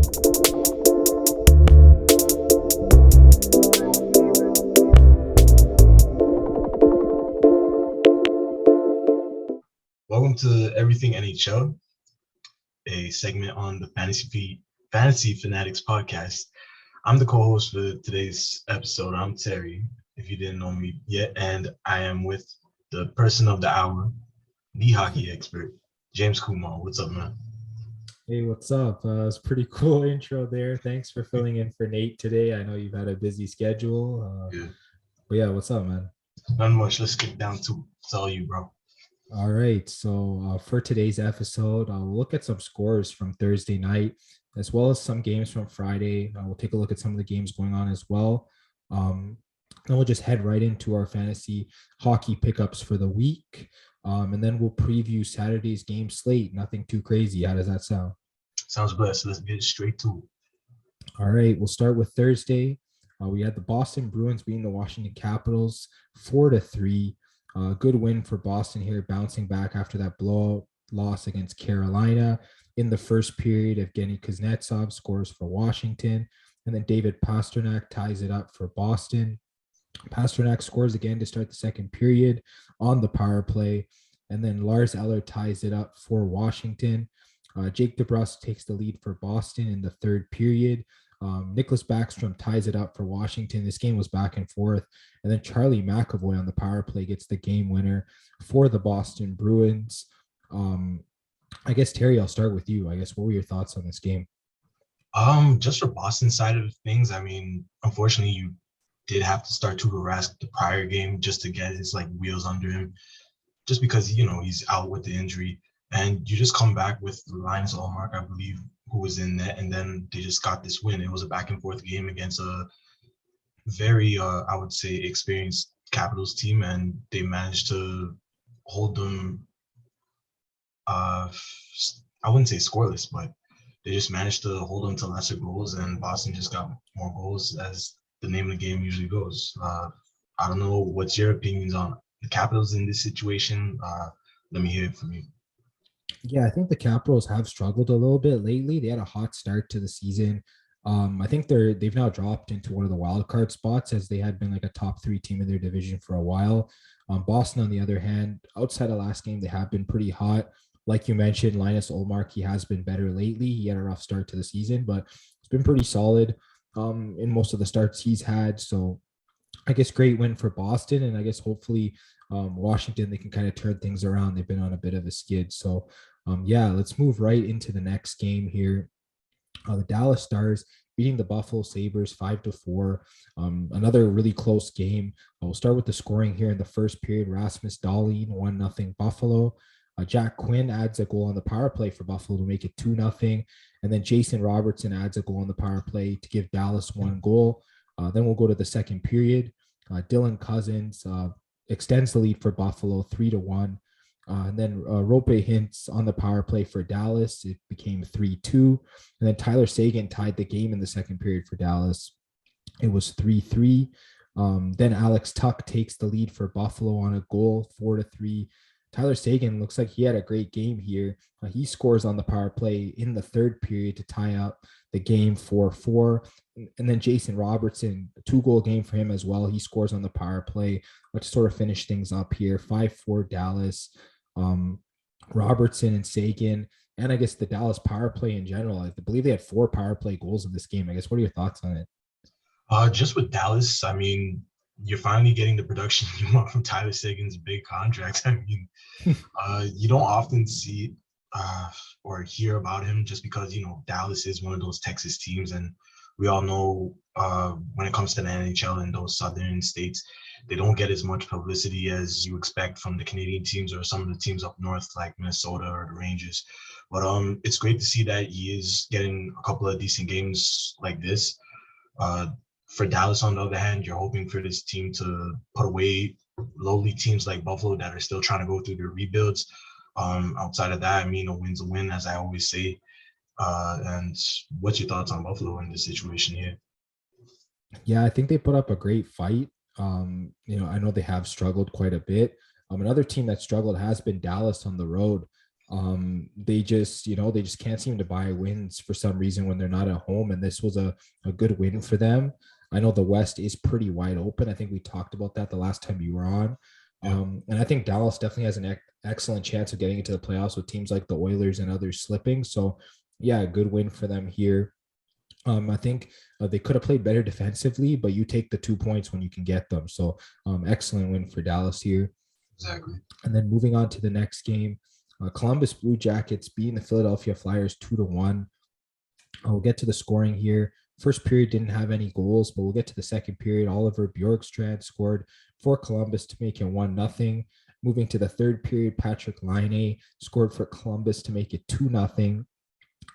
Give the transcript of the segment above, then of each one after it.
Welcome to Everything NHL, a segment on the Fantasy Fanatics Podcast. I'm the co-host for today's episode. I'm Terry, if you didn't know me yet, and I am with the person of the hour, the hockey expert, James Kumar. What's up, man? Hey, what's up? It's a pretty cool intro there. Thanks for filling in for Nate today. I know you've had a busy schedule. But yeah, what's up, man? Not much. Let's get down to it. It's all you, bro. All right. So for today's episode, we'll look at some scores from Thursday night, as well as some games from Friday. We'll take a look at some of the games going on as well. Then we'll just head right into our fantasy hockey pickups for the week. And then we'll preview Saturday's game slate. Nothing too crazy. How does that sound? Sounds blessed. Let's get straight to it. All right. We'll start with Thursday. We had the Boston Bruins beating the Washington Capitals 4-3. Good win for Boston here, bouncing back after that blowout loss against Carolina. In the first period, Evgeny Kuznetsov scores for Washington, and then David Pastrnak ties it up for Boston. Pastrnak scores again to start the second period on the power play, and then Lars Eller ties it up for Washington. Jake DeBrusk takes the lead for Boston in the third period. Nicholas Backstrom ties it up for Washington. This game was back and forth. And then Charlie McAvoy on the power play gets the game winner for the Boston Bruins. I guess, Terry, I'll start with you. I guess, what were your thoughts on this game? Just for Boston side of things, I mean, unfortunately, you did have to start Tuukka Rask the prior game just to get his wheels under him, just because, he's out with the injury. And you just come back with Linus Ullmark, I believe, who was in net, and then they just got this win. It was a back and forth game against a very, I would say, experienced Capitals team, and they managed to hold them, I wouldn't say scoreless, but they just managed to hold them to lesser goals, and Boston just got more goals, as the name of the game usually goes. I don't know, what's your opinions on the Capitals in this situation? Let me hear it from you. Yeah, I think the Capitals have struggled a little bit lately. They had a hot start to the season. I think they've now dropped into one of the wild card spots, as they had been like a top 3 team in their division for a while. Boston, on the other hand, outside of last game, they have been pretty hot. Like you mentioned, Linus Ullmark, he has been better lately. He had a rough start to the season, but it's been pretty solid in most of the starts he's had. So I guess great win for Boston, and I guess hopefully Washington, they can kind of turn things around. They've been on a bit of a skid. So let's move right into the next game here. The Dallas Stars beating the Buffalo Sabres 5-4. Another really close game. We'll start with the scoring here in the first period. Rasmus Dahlin 1-0 Buffalo. Jack Quinn adds a goal on the power play for Buffalo to make it 2-0. And then Jason Robertson adds a goal on the power play to give Dallas 1 goal. Then we'll go to the second period. Dylan Cousins extends the lead for Buffalo 3-1. And then Rope Hintz on the power play for Dallas. It became 3-2. And then Tyler Seguin tied the game in the second period for Dallas. It was 3-3. Then Alex Tuck takes the lead for Buffalo on a goal, 4-3. Tyler Seguin looks like he had a great game here. He scores on the power play in the third period to tie up the game 4-4. And then Jason Robertson, a 2-goal game for him as well. He scores on the power play. Let's sort of finish things up here. 5-4 Dallas. Robertson and Seguin, and I guess the Dallas power play in general. I believe they had 4 power play goals in this game. I guess, what are your thoughts on it? Just with Dallas, I mean, you're finally getting the production you want from Tyler Seguin's big contract. I mean, you don't often see or hear about him, just because, Dallas is one of those Texas teams, and we all know when it comes to the NHL in those southern states, they don't get as much publicity as you expect from the Canadian teams or some of the teams up north like Minnesota or the Rangers. But it's great to see that he is getting a couple of decent games like this. For Dallas, on the other hand, you're hoping for this team to put away lowly teams like Buffalo that are still trying to go through their rebuilds. Outside of that, I mean, a win's a win, as I always say. And what's your thoughts on Buffalo in this situation here? Yeah, I think they put up a great fight. I know they have struggled quite a bit. Another team that struggled has been Dallas on the road. They just, they just can't seem to buy wins for some reason when they're not at home. And this was a good win for them. I know the West is pretty wide open. I think we talked about that the last time you were on. Yeah, And I think Dallas definitely has an excellent chance of getting into the playoffs with teams like the Oilers and others slipping. So, yeah, a good win for them here. I think they could have played better defensively, but you take the 2 points when you can get them. So, excellent win for Dallas here. exactly. And then moving on to the next game, Columbus Blue Jackets beating the Philadelphia Flyers 2-1. We'll get to the scoring here. First period didn't have any goals, but we'll get to the second period. Oliver Bjorkstrand scored for Columbus to make it 1-0. Moving to the third period, Patrick Laine scored for Columbus to make it 2-0.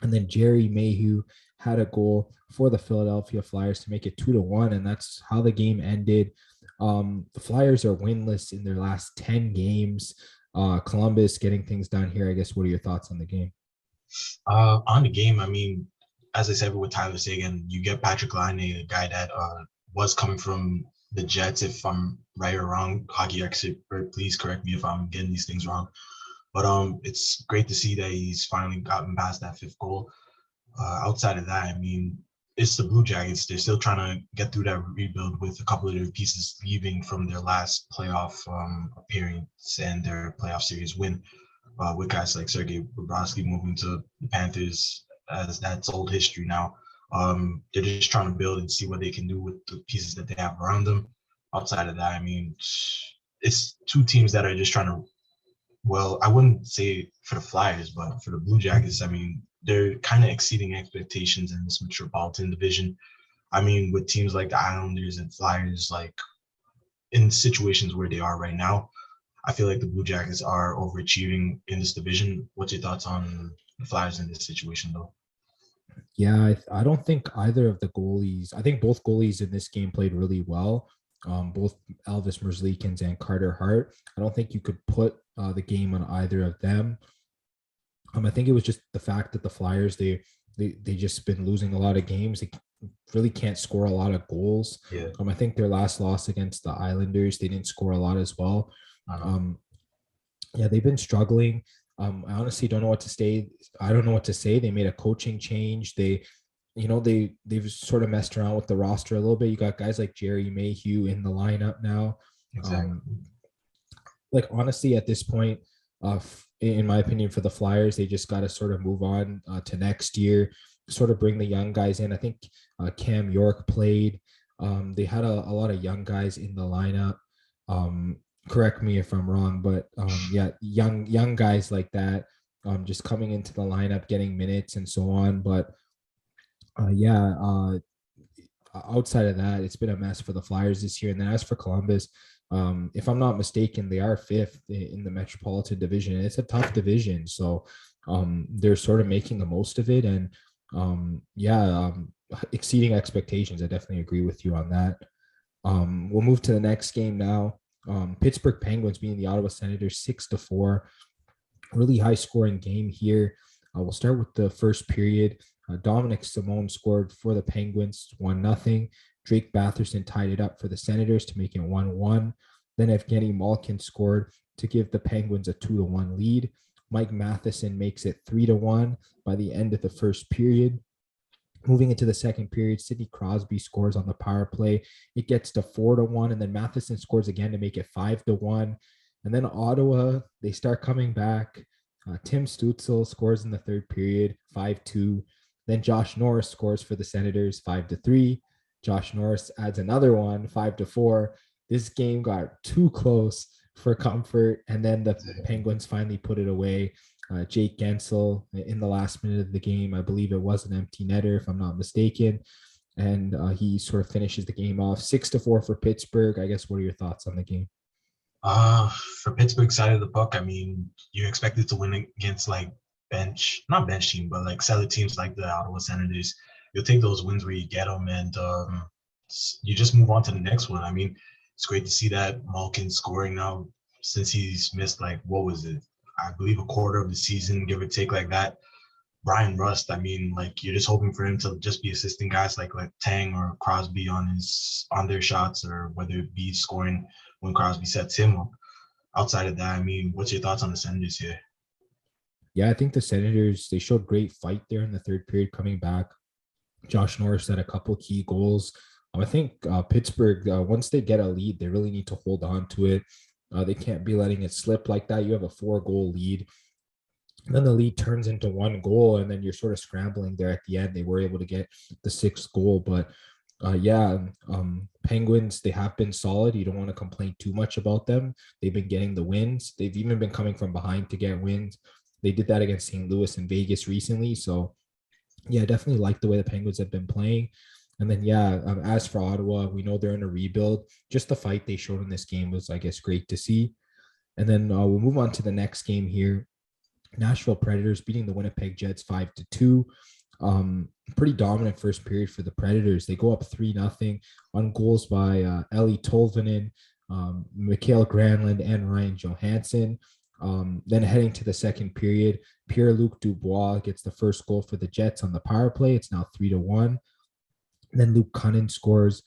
And then Jerry Mayhew had a goal for the Philadelphia Flyers to make it 2-1. And that's how the game ended. The Flyers are winless in their last 10 games. Columbus getting things done here. I guess, what are your thoughts on the game? On the game, I mean, as I said with Tyler Seguin, you get Patrick Laine, a guy that was coming from the Jets. If I'm right or wrong, hockey expert, please correct me if I'm getting these things wrong. But it's great to see that he's finally gotten past that fifth goal. Outside of that, I mean, it's the Blue Jackets. They're still trying to get through that rebuild with a couple of their pieces leaving from their last playoff appearance and their playoff series win. With guys like Sergei Bobrovsky moving to the Panthers, as that's old history now. They're just trying to build and see what they can do with the pieces that they have around them. Outside of that, I mean, it's two teams that are just trying to, well, I wouldn't say for the Flyers, but for the Blue Jackets, I mean, they're kind of exceeding expectations in this metropolitan division. I mean, with teams like the Islanders and Flyers, like in situations where they are right now, I feel like the Blue Jackets are overachieving in this division. What's your thoughts on the Flyers in this situation, though? Yeah, I don't think either of the goalies. I think both goalies in this game played really well. Both Elvis Merzlikins and Carter Hart. I don't think you could put the game on either of them. I think it was just the fact that the Flyers they just been losing a lot of games. They really can't score a lot of goals. Yeah. I think their last loss against the Islanders, they didn't score a lot as well. Yeah, they've been struggling. I honestly don't know what to say. I don't know what to say. They made a coaching change. They've sort of messed around with the roster a little bit. You got guys like Jerry Mayhew in the lineup now. Exactly. Like honestly, at this point, in my opinion, for the Flyers, they just got to sort of move on to next year, sort of bring the young guys in. I think Cam York played. They had a lot of young guys in the lineup. Correct me if I'm wrong, but yeah, young guys like that, just coming into the lineup, getting minutes and so on. But outside of that, it's been a mess for the Flyers this year. And then as for Columbus, if I'm not mistaken, they are fifth in the Metropolitan Division. It's a tough division, so they're sort of making the most of it, and exceeding expectations. I definitely agree with you on that. We'll move to the next game now. Pittsburgh Penguins beating the Ottawa Senators 6-4. Really high scoring game here. We'll start with the first period. Dominic Simone scored for the Penguins 1-0. Drake Batherson tied it up for the Senators to make it 1-1. Then Evgeny Malkin scored to give the Penguins a 2-1 lead. Mike Matheson makes it 3-1 by the end of the first period. Moving into the second period, Sidney Crosby scores on the power play. It gets to 4-1, and then Matheson scores again to make it 5-1. And then Ottawa, they start coming back. Tim Stützle scores in the third period, 5-2. Then Josh Norris scores for the Senators, 5-3. Josh Norris adds another one, 5-4. This game got too close for comfort, and then the Penguins finally put it away. Jake Gensel in the last minute of the game, I believe it was an empty netter, if I'm not mistaken, and he sort of finishes the game off 6-4 for Pittsburgh. I guess, what are your thoughts on the game? For Pittsburgh side of the puck, I mean, you expected to win against like not bench team, but like solid teams like the Ottawa Senators. You'll take those wins where you get them, and you just move on to the next one. I mean, it's great to see that Malkin scoring now since he's missed like, what was it? I believe a quarter of the season, give or take like that. Brian Rust, I mean, like you're just hoping for him to just be assisting guys like Tang or Crosby on their shots, or whether it be scoring when Crosby sets him up. Outside of that, I mean, what's your thoughts on the Senators here? Yeah, I think the Senators, they showed great fight there in the third period coming back. Josh Norris had a couple key goals. I think Pittsburgh, once they get a lead, they really need to hold on to it. They can't be letting it slip like that. You have a 4-goal lead. And then the lead turns into 1 goal, and then you're sort of scrambling there at the end. They were able to get the 6th goal, but Penguins, they have been solid. You don't want to complain too much about them. They've been getting the wins. They've even been coming from behind to get wins. They did that against St. Louis and Vegas recently. So, yeah, definitely like the way the Penguins have been playing. And then, as for Ottawa, we know they're in a rebuild. Just the fight they showed in this game was, I guess, great to see. And then we'll move on to the next game here. Nashville Predators beating the Winnipeg Jets 5-2. Pretty dominant first period for the Predators. They go up 3-0 on goals by Eli Tolvanen, Mikael Granlund, and Ryan Johansson. Then heading to the second period, Pierre-Luc Dubois gets the first goal for the Jets on the power play. It's now 3-1. Then Luke Cunnin scores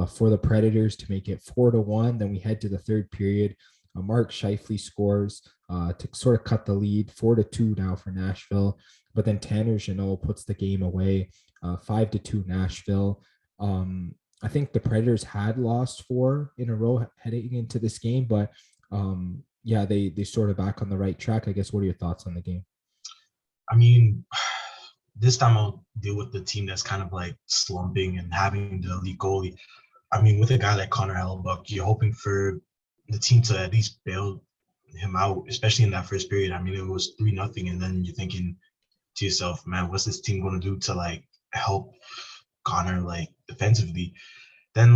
for the Predators to make it 4-1. Then we head to the third period. Mark Scheifele scores to sort of cut the lead, 4-2 now for Nashville. But then Tanner Jeannot puts the game away, 5-2 Nashville. I think the Predators had lost 4 in a row heading into this game, but they sort of back on the right track. I guess, what are your thoughts on the game? I mean, this time I'll deal with the team that's kind of like slumping and having the elite goalie. I mean, with a guy like Connor Hellebuyck, you're hoping for the team to at least bail him out, especially in that first period. I mean, it was 3-0, and then you're thinking to yourself, man, what's this team going to do to like help Connor like defensively? Then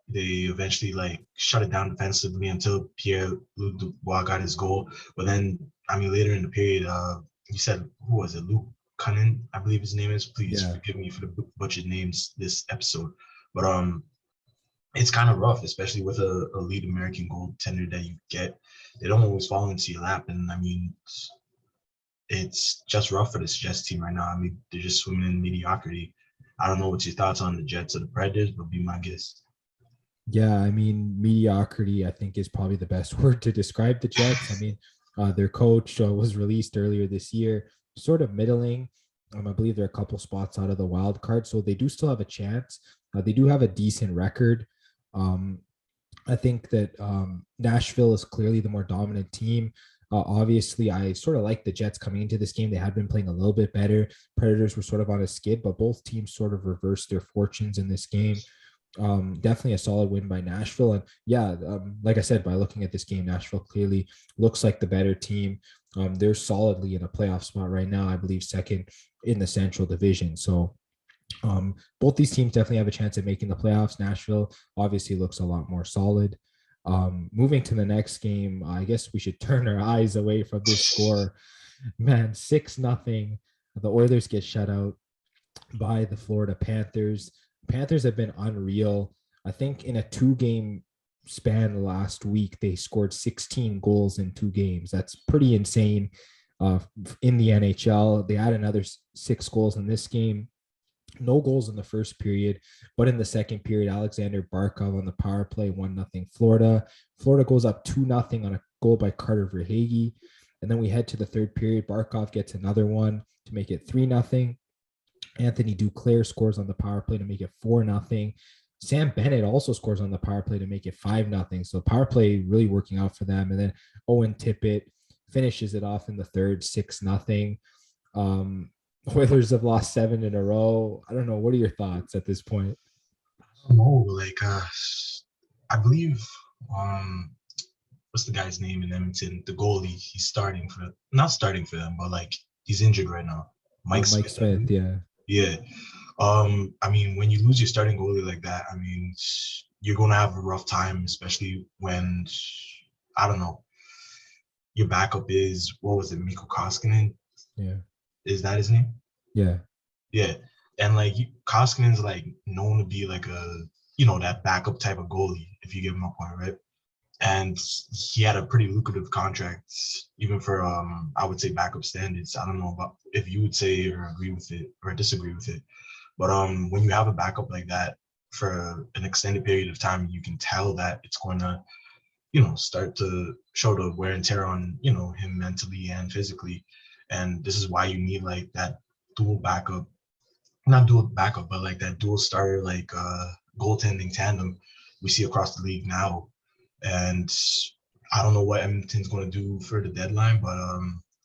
they eventually like shut it down defensively until Pierre-Luc Dubois got his goal. But then, I mean, later in the period, you said, who was it? Luke Cunnin, I believe his name is. Please forgive me for the butchered names this episode. But it's kind of rough, especially with a lead American goaltender that you get. They don't always fall into your lap. And I mean, it's just rough for this Jets team right now. I mean, they're just swimming in mediocrity. I don't know what's your thoughts on the Jets or the Predators, but be my guest. Yeah, I mean, mediocrity, I think, is probably the best word to describe the Jets. I mean, their coach was released earlier this year, sort of middling. I believe they're a couple spots out of the wild card, so they do still have a chance. They do have a decent record. I think that Nashville is clearly the more dominant team. Obviously, I sort of like the Jets coming into this game. They had been playing a little bit better. Predators were sort of on a skid, but both teams sort of reversed their fortunes in this game. Definitely a solid win by Nashville. And like I said, by looking at this game, Nashville clearly looks like the better team. They're solidly in a playoff spot right now, I believe second in the Central Division. So both these teams definitely have a chance at making the playoffs. Nashville obviously looks a lot more solid. Moving to the next game, I guess we should turn our eyes away from this score. Man, 6-0. The Oilers get shut out by the Florida Panthers. Panthers have been unreal. I think in a 2-game span last week, they scored 16 goals in 2 games. That's pretty insane in the NHL. They had another 6 goals in this game. No goals in the first period, but in the second period, Alexander Barkov on the power play, 1-0 Florida. Florida goes up 2-0 on a goal by Carter Verhaeghe. And then we head to the third period. Barkov gets another one to make it 3-0. Anthony Duclair scores on the power play to make it 4-0. Sam Bennett also scores on the power play to make it 5-0. So power play really working out for them. And then Owen Tippett finishes it off in the third, 6-0. Oilers have lost 7 in a row. I don't know. What are your thoughts at this point? I don't know. I believe what's the guy's name in Edmonton? The goalie. He's not starting for them, but like he's injured right now. Mike Smith. Yeah. Yeah. I mean, when you lose your starting goalie like that, I mean, you're gonna have a rough time, especially when I don't know. Your backup is Mikko Koskinen? Yeah. Is that his name? Yeah. Yeah. And like Koskinen's like known to be like that backup type of goalie, if you give him a point, right? And he had a pretty lucrative contract, even for I would say backup standards. I don't know about if you would say or agree with it or disagree with it. But when you have a backup like that for an extended period of time, you can tell that it's going to, start to show the wear and tear on, him mentally and physically. And this is why you need like that dual backup, not dual backup, but like that dual starter, like goaltending tandem we see across the league now. And I don't know what Edmonton's going to do for the deadline, but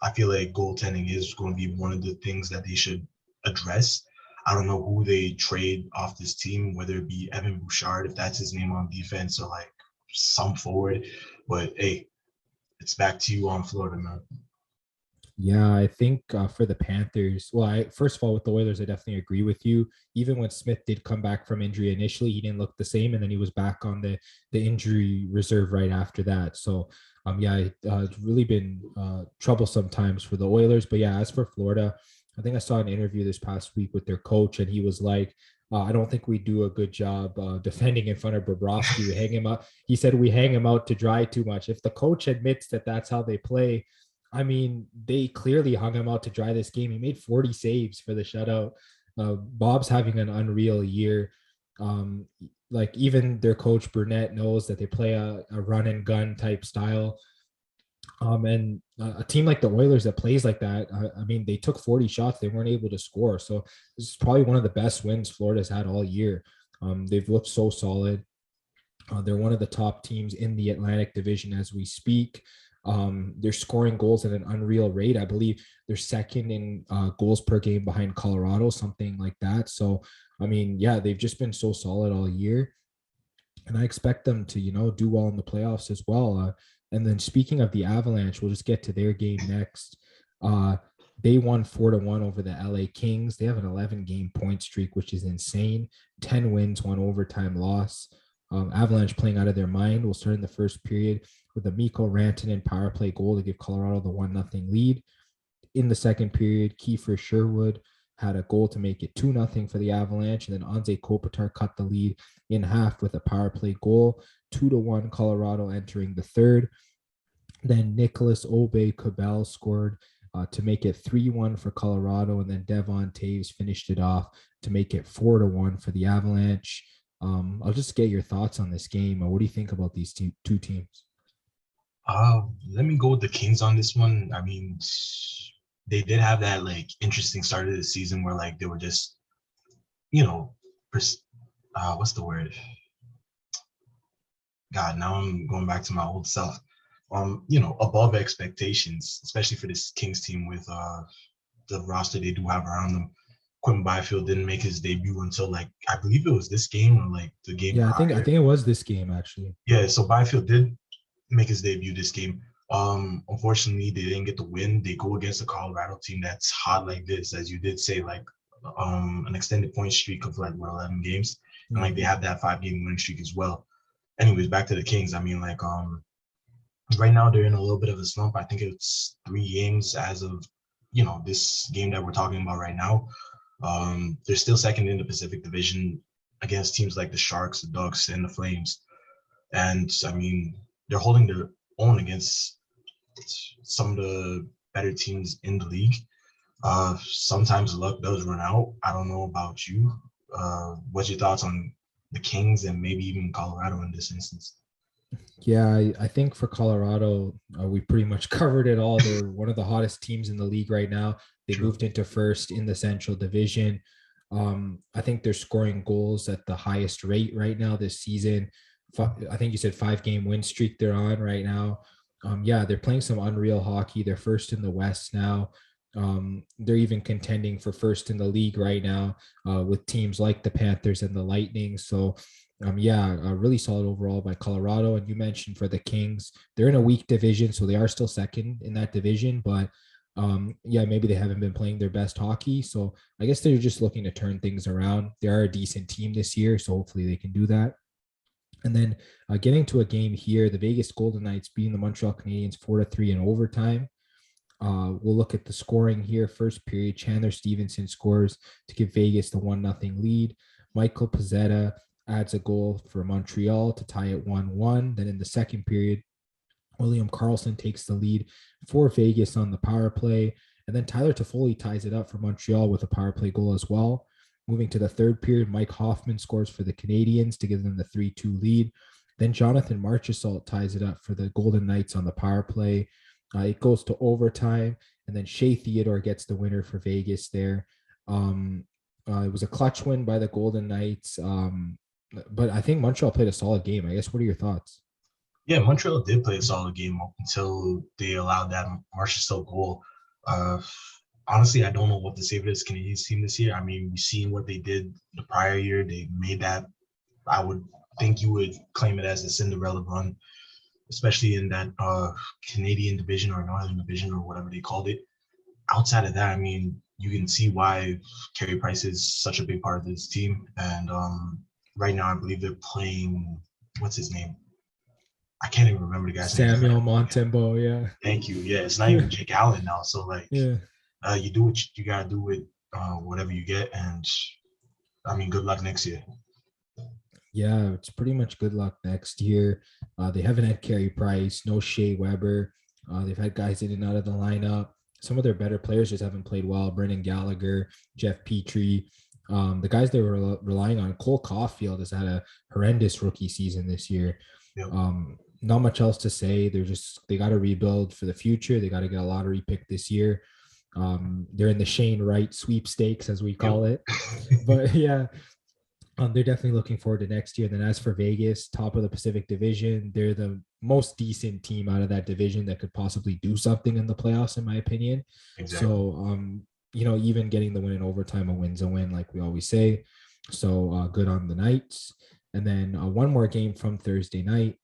I feel like goaltending is going to be one of the things that they should address. I don't know who they trade off this team, whether it be Evan Bouchard, if that's his name on defense, or like some forward. But hey, it's back to you on Florida, man. Yeah, I think for the Panthers, first of all, with the Oilers, I definitely agree with you. Even when Smith did come back from injury initially, he didn't look the same, and then he was back on the injury reserve right after that. So, it's really been troublesome times for the Oilers. But yeah, as for Florida, I think I saw an interview this past week with their coach, and he was like, I don't think we do a good job defending in front of Bobrovsky. We hang him up. He said we hang him out to dry too much. If the coach admits that that's how they play, I mean, they clearly hung him out to dry this game. He made 40 saves for the shutout. Bob's having an unreal year. Like even their coach Burnett knows that they play a run and gun type style. And a team like the Oilers that plays like that, I mean, they took 40 shots. They weren't able to score. So this is probably one of the best wins Florida's had all year. They've looked so solid. They're one of the top teams in the Atlantic Division as we speak. They're scoring goals at an unreal rate. I believe they're second in goals per game behind Colorado, something like that. So, I mean, yeah, they've just been so solid all year. And I expect them to, do well in the playoffs as well. And then speaking of the Avalanche, we'll just get to their game next. They won 4-1 over the LA Kings. They have an 11-game point streak, which is insane. 10 wins, 1 overtime loss. Avalanche playing out of their mind. We'll start in the first period with a Mikko Rantanen power play goal to give Colorado the 1-0 lead. In the second period, Kiefer Sherwood had a goal to make it 2-0 for the Avalanche, and then Anze Kopitar cut the lead in half with a power play goal. 2-1 Colorado entering the third. Then Nicholas Aube-Kubel scored to make it 3-1 for Colorado, and then Devon Taves finished it off to make it 4-1 for the Avalanche. I'll just get your thoughts on this game. What do you think about these two teams? Let me go with the Kings on this one. I mean, they did have that like interesting start of the season where like they were just, what's the word? God, now I'm going back to my old self. Above expectations, especially for this Kings team with the roster they do have around them. Quentin Byfield didn't make his debut until like I believe it was this game or like the game. Yeah, I think it was this game actually. Yeah, so Byfield did make his debut this game. Unfortunately, they didn't get the win. They go against a Colorado team that's hot like this, as you did say, like an extended point streak of like 11 games, and like they have that 5-game winning streak as well. Anyways, back to the Kings. I mean, like right now they're in a little bit of a slump. I think it's 3 games as of this game that we're talking about right now. They're still second in the Pacific Division against teams like the Sharks, the Ducks, and the Flames. And I mean, they're holding their own against some of the better teams in the league. Sometimes luck does run out. I don't know about you. What's your thoughts on the Kings and maybe even Colorado in this instance? Yeah, I think for Colorado, we pretty much covered it all. They're one of the hottest teams in the league right now. They moved into first in the Central Division. I think they're scoring goals at the highest rate right now this season. I think you said 5-game win streak they're on right now. They're playing some unreal hockey. They're first in the West now. They're even contending for first in the league right now with teams like the Panthers and the Lightning. So really solid overall by Colorado. And you mentioned for the Kings, they're in a weak division, so they are still second in that division. But maybe they haven't been playing their best hockey. So I guess they're just looking to turn things around. They are a decent team this year, so hopefully they can do that. And then getting to a game here, the Vegas Golden Knights beating the Montreal Canadiens 4-3 in overtime. We'll look at the scoring here. First period, Chandler Stevenson scores to give Vegas the 1-0 lead. Michael Pezzetta adds a goal for Montreal to tie it 1-1. Then in the second period, William Karlsson takes the lead for Vegas on the power play. And then Tyler Toffoli ties it up for Montreal with a power play goal as well. Moving to the third period, Mike Hoffman scores for the Canadiens to give them the 3-2 lead. Then Jonathan Marchessault ties it up for the Golden Knights on the power play. It goes to overtime, and then Shea Theodore gets the winner for Vegas there. It was a clutch win by the Golden Knights. But I think Montreal played a solid game. I guess, what are your thoughts? Yeah, Montreal did play a solid game up until they allowed that Marchessault goal. Uh, Honestly, I don't know what to say for this Canadiens team this year. I mean, we've seen what they did the prior year. They made that. I would think you would claim it as a Cinderella run, especially in that Canadian division or Northern division or whatever they called it. Outside of that, I mean, you can see why Carey Price is such a big part of this team. And right now, I believe they're playing, what's his name? I can't even remember the guy's name. Samuel Montembeau, yeah. Thank you. Yeah, it's not even Jake Allen now. So, like, Yeah. you do what you got to do with whatever you get. And, I mean, good luck next year. Yeah, it's pretty much good luck next year. They haven't had Carey Price, no Shea Weber. They've had guys in and out of the lineup. Some of their better players just haven't played well. Brendan Gallagher, Jeff Petrie. The guys they were relying on, Cole Caulfield has had a horrendous rookie season this year. Yep. Not much else to say. They got to rebuild for the future. They got to get a lottery pick this year. They're in the Shane Wright sweepstakes, as we call it. But yeah, they're definitely looking forward to next year. Then as for Vegas, top of the Pacific Division, they're the most decent team out of that division that could possibly do something in the playoffs, in my opinion. Exactly. So, even getting the win in overtime, a win's a win, like we always say. So good on the Knights. And then one more game from Thursday night.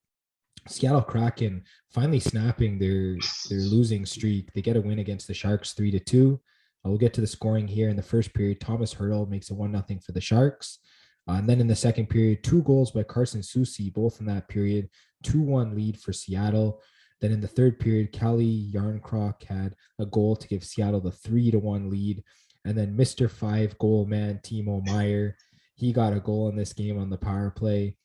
Seattle Kraken finally snapping their losing streak. They get a win against the Sharks 3-2. We'll get to the scoring here. In the first period, Thomas Hertl makes it 1-0 for the Sharks. And then in the second period, 2 goals by Carson Soucy, both in that period, 2-1 lead for Seattle. Then in the third period, Kelly Yarncroc had a goal to give Seattle the 3-1 lead. And then Mr. 5-goal man, Timo Meier, he got a goal in this game on the power play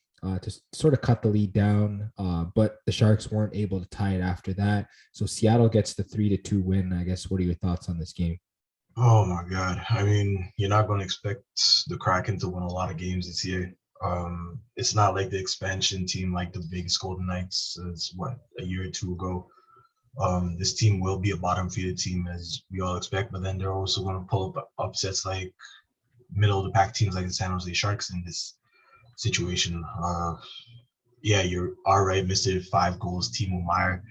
to sort of cut the lead down. But the Sharks weren't able to tie it after that. So Seattle gets the 3-2 win. I guess, what are your thoughts on this game? Oh my God. I mean, you're not going to expect the Kraken to win a lot of games this year. It's not like the expansion team like the Vegas Golden Knights is a year or two ago. This team will be a bottom feeder team as we all expect, but then they're also going to pull up upsets like middle of the pack teams like the San Jose Sharks in this situation. Yeah, you're all right, Mr. 5 goals, Timo Meier.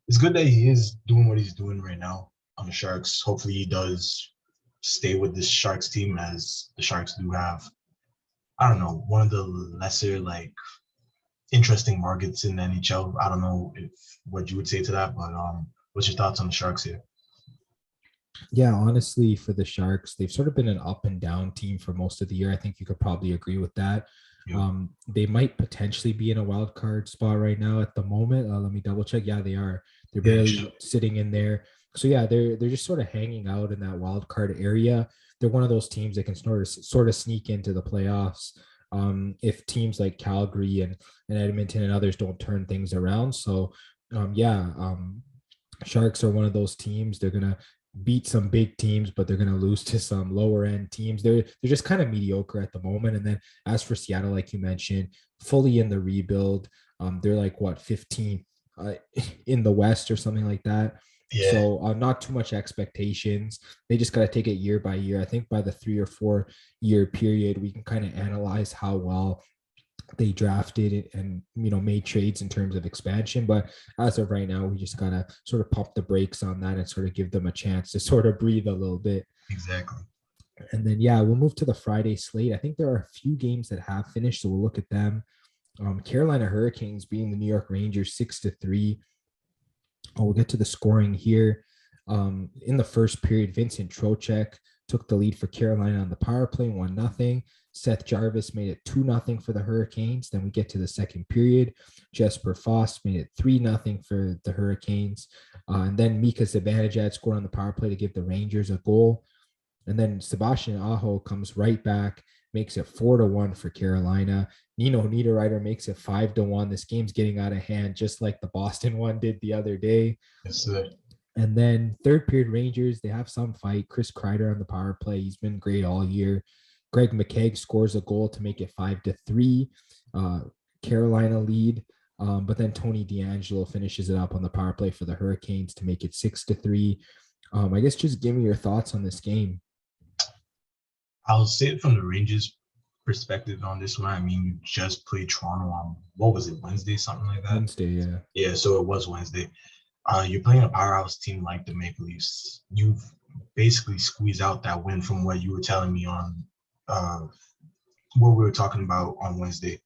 It's good that he is doing what he's doing right now on the Sharks. Hopefully he does stay with this Sharks team, as the Sharks do have, I don't know, one of the lesser, like, interesting markets in the NHL. I don't know what you would say to that, but what's your thoughts on the Sharks here? Yeah, honestly, for the Sharks, they've sort of been an up and down team for most of the year. I think you could probably agree with that. Yeah. They might potentially be in a wild card spot right now at the moment. Let me double check. Yeah, they are. They're barely sitting in there. So yeah, they're just sort of hanging out in that wild card area. They're one of those teams that can sort of sneak into the playoffs if teams like Calgary and Edmonton and others don't turn things around. So Sharks are one of those teams. They're gonna beat some big teams, but they're going to lose to some lower end teams. They're just kind of mediocre at the moment. And then as for Seattle, like you mentioned, fully in the rebuild, they're like 15th in the West or something like that. Yeah. So not too much expectations. They just got to take it year by year. I think by the 3 or 4 year period, we can kind of analyze how well they drafted it and made trades in terms of expansion. But as of right now, we just gotta sort of pump the brakes on that and sort of give them a chance to sort of breathe a little bit. Exactly. And then we'll move to the Friday slate. I think there are a few games that have finished, so we'll look at them. Carolina Hurricanes beating the New York Rangers 6-3. We'll get to the scoring here. In the first period, Vincent Trocheck took the lead for Carolina on the power play, 1-0. Seth Jarvis made it 2-0 for the Hurricanes. Then we get to the second period. Jesper Fast made it 3-0 for the Hurricanes. And then Mika Zibanejad scored on the power play to give the Rangers a goal. And then Sebastian Aho comes right back, makes it 4-1 for Carolina. Nino Niederreiter makes it 5-1. This game's getting out of hand, just like the Boston one did the other day. Yes, sir. And then third period Rangers, they have some fight. Chris Kreider on the power play. He's been great all year. Greg McKegg scores a goal to make it 5-3. Carolina lead. But then Tony DeAngelo finishes it up on the power play for the Hurricanes to make it 6-3. I guess just give me your thoughts on this game. I'll say it from the Rangers perspective on this one. I mean, you just played Toronto on, what was it, Wednesday, something like that? Wednesday, yeah. Yeah, so it was Wednesday. You're playing a powerhouse team like the Maple Leafs. You've basically squeezed out that win from what you were telling me on what we were talking about on Wednesday.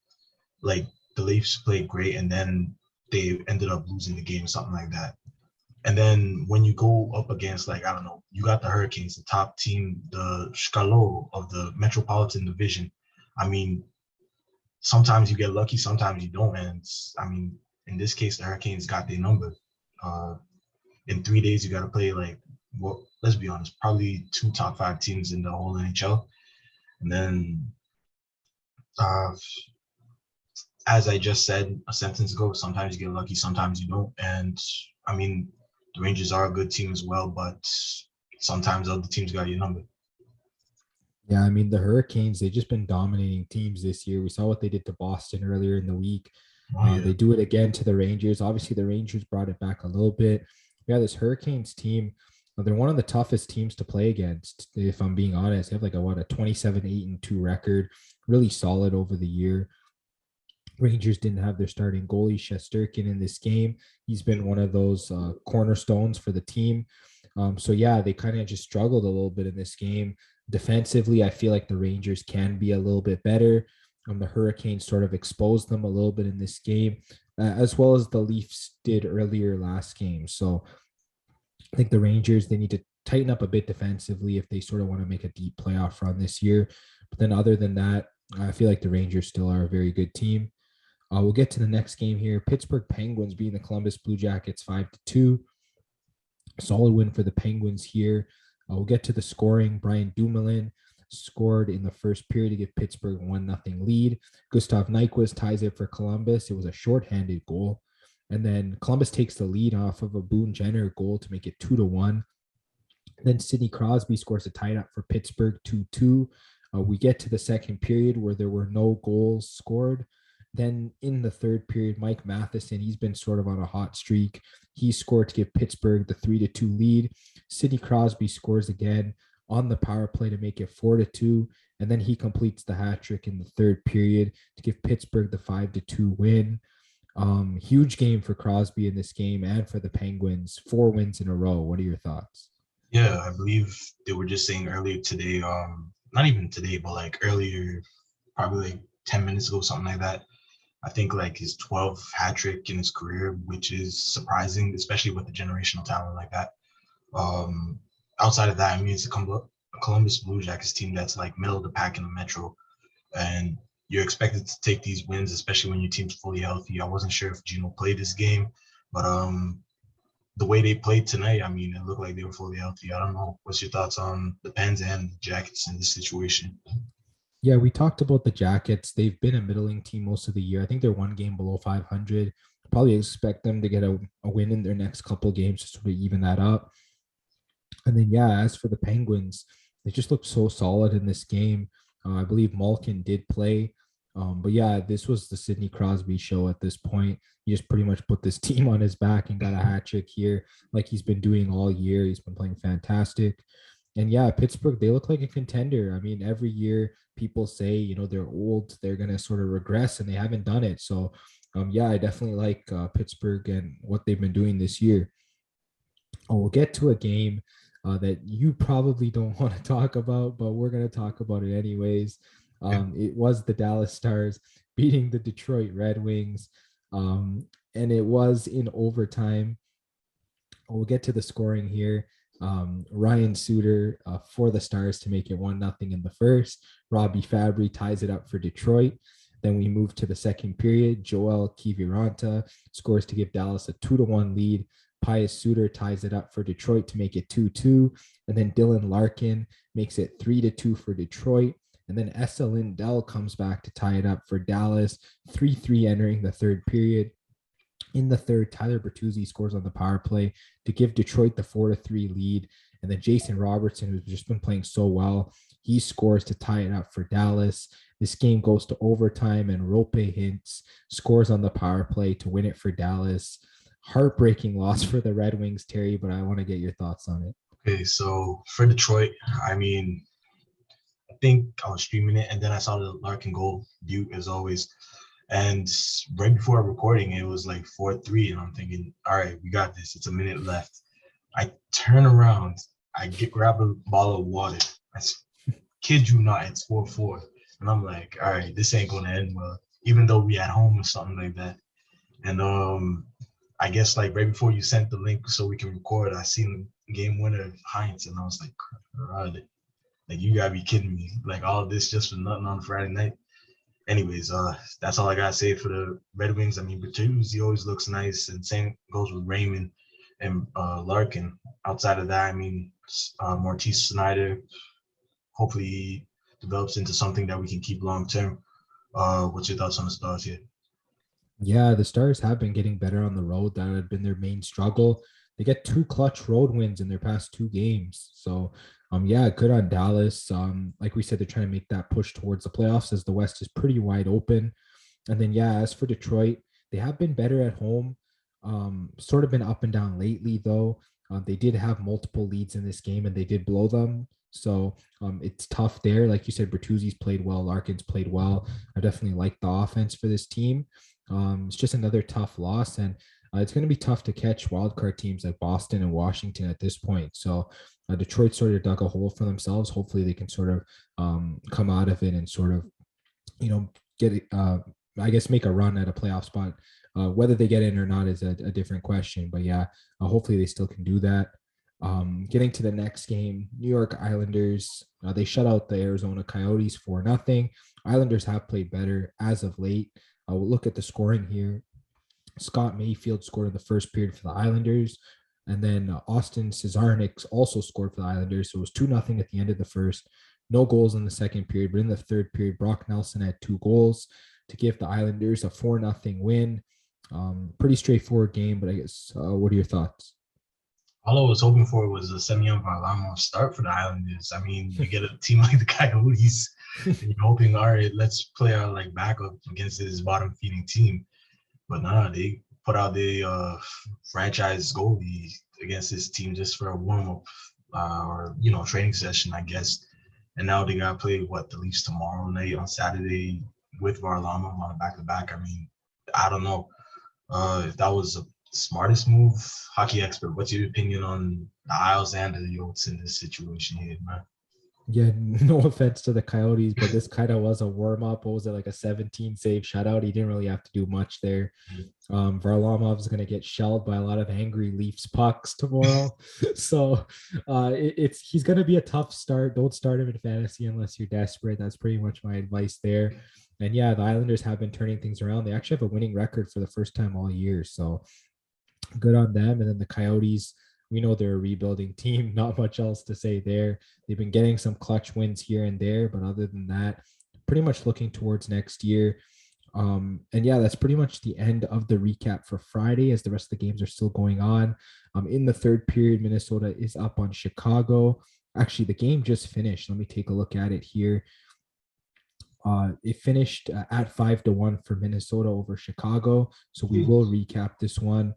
Like, the Leafs played great, and then they ended up losing the game, something like that. And then when you go up against, like, I don't know, you got the Hurricanes, the top team, the Scalo of the Metropolitan Division. I mean, sometimes you get lucky, sometimes you don't. And I mean, in this case, the Hurricanes got their number. In 3 days, you got to play, like, well, let's be honest, probably 2 top 5 teams in the whole NHL. And then, as I just said a sentence ago, sometimes you get lucky, sometimes you don't. And I mean, the Rangers are a good team as well, but sometimes other teams got your number. Yeah, I mean, the Hurricanes, they've just been dominating teams this year. We saw what they did to Boston earlier in the week. They do it again to the Rangers. Obviously, the Rangers brought it back a little bit. Yeah, this Hurricanes team, they're one of the toughest teams to play against, if I'm being honest. They have like a 27-8-2 record, really solid over the year. Rangers didn't have their starting goalie, Shesterkin, in this game. He's been one of those cornerstones for the team. So, yeah, they kind of just struggled a little bit in this game. Defensively, I feel like the Rangers can be a little bit better. The Hurricanes sort of exposed them a little bit in this game, as well as the Leafs did earlier last game. So I think the Rangers, they need to tighten up a bit defensively if they sort of want to make a deep playoff run this year. But then other than that, I feel like the Rangers still are a very good team. We'll get to the next game here. Pittsburgh Penguins beating the Columbus Blue Jackets 5-2. Solid win for the Penguins here. We'll get to the scoring. Brian Dumoulin scored in the first period to give Pittsburgh a 1-0 lead. Gustav Nyquist ties it for Columbus. It was a shorthanded goal. And then Columbus takes the lead off of a Boone Jenner goal to make it 2-1. Then Sidney Crosby scores to tie it up for Pittsburgh 2-2. We get to the second period where there were no goals scored. Then in the third period, Mike Matheson, he's been sort of on a hot streak. He scored to give Pittsburgh the 3-2 lead. Sidney Crosby scores again on the power play to make it 4-2. And then he completes the hat trick in the third period to give Pittsburgh the 5-2 win. Huge game for Crosby in this game and for the Penguins. 4 wins in a row. What are your thoughts? Yeah, I believe they were just saying earlier today, not even today, but like earlier, probably like 10 minutes ago, something like that. I think like his 12th hat trick in his career, which is surprising, especially with the generational talent like that. Outside of that, I mean, it's a Columbus Blue Jackets team that's like middle of the pack in the Metro, and you're expected to take these wins, especially when your team's fully healthy. I wasn't sure if Gino played this game, but the way they played tonight, I mean, it looked like they were fully healthy. I don't know. What's your thoughts on the Pens and the Jackets in this situation? Yeah, we talked about the Jackets. They've been a middling team most of the year. I think they're 1 game below 500. Probably expect them to get a win in their next couple of games to sort of even that up. And then, yeah, as for the Penguins, they just looked so solid in this game. I believe Malkin did play. But yeah, this was the Sidney Crosby show at this point. He just pretty much put this team on his back and got a hat trick here like he's been doing all year. He's been playing fantastic. And yeah, Pittsburgh, they look like a contender. I mean, every year people say, they're old, they're going to sort of regress, and they haven't done it. So, yeah, I definitely like Pittsburgh and what they've been doing this year. We'll get to a game that you probably don't want to talk about, but we're going to talk about it anyways. It was the Dallas Stars beating the Detroit Red Wings, and it was in overtime. We'll get to the scoring here. Ryan Suter for the Stars to make it 1-0 in the first. Robbie Fabry ties it up for Detroit. Then we move to the second period. Joel Kiviranta scores to give Dallas a 2-1 lead. Pius Suter ties it up for Detroit to make it 2-2. And then Dylan Larkin makes it 3-2 for Detroit. And then Esa Lindell comes back to tie it up for Dallas. 3-3 entering the third period. In the third, Tyler Bertuzzi scores on the power play to give Detroit the 4-3 lead. And then Jason Robertson, who's just been playing so well, he scores to tie it up for Dallas. This game goes to overtime, and Rope Hintz scores on the power play to win it for Dallas. Heartbreaking loss for the Red Wings, Terry, but I want to get your thoughts on it. Okay, so for Detroit, I mean, I think I was streaming it, and then I saw the Larkin goal, Butte as always. And right before recording, it was like 4-3, and I'm thinking, all right, we got this. It's a minute left. I turn around, grab a bottle of water. I kid you not, it's 4-4. And I'm like, all right, this ain't going to end well, even though we at home or something like that. And I guess like right before you sent the link so we can record, I seen the game winner, Heinz, and I was like, like, you gotta be kidding me. Like, all of this just for nothing on Friday night. Anyways, that's all I gotta say for the Red Wings. I mean, Bertuzzi, he always looks nice, and same goes with Raymond and Larkin. Outside of that, I mean, Mortiz Snyder, hopefully he develops into something that we can keep long term. What's your thoughts on the Stars here? Yeah, the Stars have been getting better on the road. That had been their main struggle. They get 2 clutch road wins in their past 2 games. So, yeah, good on Dallas. Like we said, they're trying to make that push towards the playoffs as the West is pretty wide open. And then, yeah, as for Detroit, they have been better at home. Sort of been up and down lately, though. They did have multiple leads in this game, and they did blow them. So it's tough there. Like you said, Bertuzzi's played well. Larkin's played well. I definitely like the offense for this team. It's just another tough loss, and it's going to be tough to catch wildcard teams like Boston and Washington at this point. So Detroit sort of dug a hole for themselves. Hopefully they can sort of come out of it and sort of, get it, I guess, make a run at a playoff spot. Whether they get in or not is a different question. But yeah, hopefully they still can do that. Getting to the next game, New York Islanders, they shut out the Arizona Coyotes 4-0. Islanders have played better as of late. We'll look at the scoring here. Scott Mayfield scored in the first period for the Islanders, and then Austin Cesarnik also scored for the Islanders. So it was 2-0 at the end of the first. No goals in the second period, but in the third period, Brock Nelson had 2 goals to give the Islanders a 4-0 win. Pretty straightforward game, but I guess what are your thoughts? All I was hoping for was a Semyon Varlamov start for the Islanders. I mean, you get a team like the Coyotes, and you're hoping, all right, let's play our like backup against this bottom feeding team. But nah, they put out the franchise goalie against this team just for a warm up or training session, I guess. And now they gotta play the Leafs tomorrow night on Saturday with Varlamov on a back to back. I mean, I don't know if that was the smartest move. Hockey expert, what's your opinion on the Isles and the Yotes in this situation here, man? Yeah, no offense to the Coyotes, but this kind of was a warm-up. What was it, like a 17-save shutout? He didn't really have to do much there. Varlamov's going to get shelled by a lot of angry Leafs pucks tomorrow. So he's going to be a tough start. Don't start him in fantasy unless you're desperate. That's pretty much my advice there. And yeah, the Islanders have been turning things around. They actually have a winning record for the first time all year. So good on them. And then the Coyotes, we know they're a rebuilding team. Not much else to say there. They've been getting some clutch wins here and there, but other than that, pretty much looking towards next year. And yeah, that's pretty much the end of the recap for Friday, as the rest of the games are still going on. In the third period, Minnesota is up on Chicago. Actually, the game just finished. Let me take a look at it here. It finished at 5-1 for Minnesota over Chicago. So we will recap this one.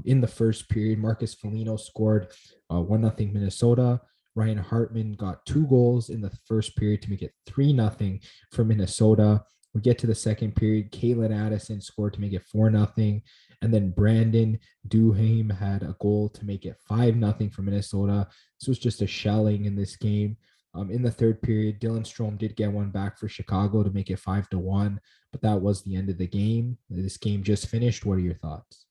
In the first period, Marcus Foligno scored 1-0 Minnesota. Ryan Hartman got 2 goals in the first period to make it 3-0 for Minnesota. We get to the second period, Kalen Addison scored to make it 4-0. And then Brandon Duhaime had a goal to make it 5-0 for Minnesota. This was just a shelling in this game. In the third period, Dylan Strome did get one back for Chicago to make it 5-1, but that was the end of the game. This game just finished. What are your thoughts?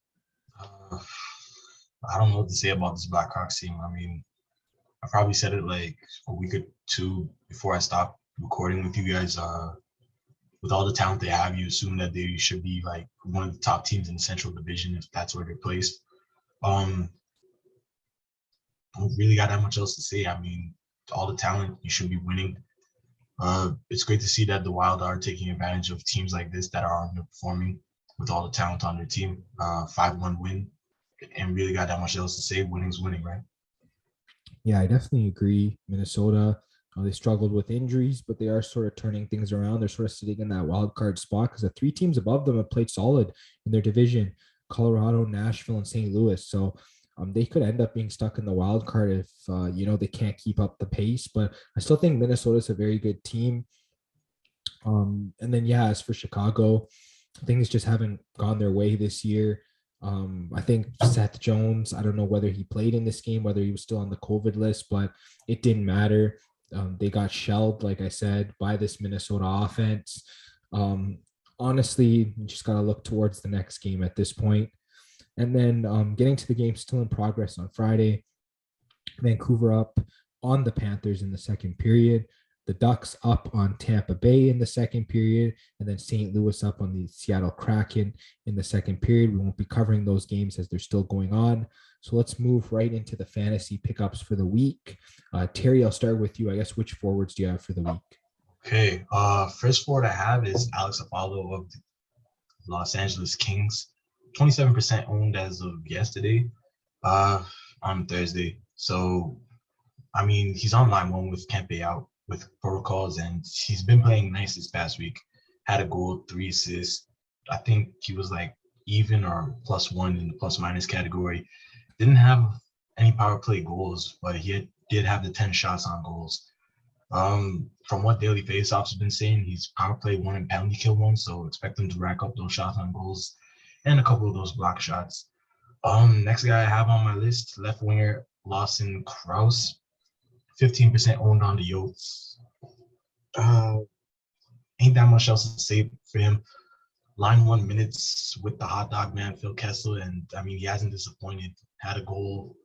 I don't know what to say about this Blackhawks team. I mean, I probably said it like a week or 2 before I stopped recording with you guys. With all the talent they have, you assume that they should be like one of the top teams in the Central Division if that's where they're placed. I don't really got that much else to say. I mean, all the talent, you should be winning. It's great to see that the Wild are taking advantage of teams like this that are underperforming with all the talent on their team. 5-1 win, and really got that much else to say. Winning's winning, right? Yeah, I definitely agree. Minnesota, they struggled with injuries, but they are sort of turning things around. They're sort of sitting in that wild card spot because the three teams above them have played solid in their division: Colorado, Nashville, and St. Louis. So they could end up being stuck in the wild card if they can't keep up the pace. But I still think Minnesota's a very good team. And then yeah, as for Chicago, things just haven't gone their way this year. I think Seth Jones, I don't know whether he played in this game, whether he was still on the COVID list, but it didn't matter. They got shelled, like I said, by this Minnesota offense. Um, Honestly, you just got to look towards the next game at this point. And then getting to the game still in progress on Friday. Vancouver up on the Panthers in the second period. The Ducks up on Tampa Bay in the second period, and then St. Louis up on the Seattle Kraken in the second period. We won't be covering those games as they're still going on. So let's move right into the fantasy pickups for the week. Terry, I'll start with you. I guess which forwards do you have for the week? Okay, first forward I have is Alex Afalo of the Los Angeles Kings, 27% owned as of yesterday, uh, on Thursday. So, I mean, he's on line one with Kempe out with protocols, and he's been playing nice this past week. Had a goal, 3 assists. I think he was like even or +1 in the plus minus category. Didn't have any power play goals, but did have the 10 shots on goals. From what Daily Faceoffs have been saying, he's power play one and penalty kill one, so expect him to rack up those shots on goals and a couple of those block shots. Next guy I have on my list, left winger Lawson Krause, 15% owned on the Yotes. Uh, ain't that much else to say for him. Line 1 minutes with the hot dog man Phil Kessel, and I mean he hasn't disappointed. Had a goal,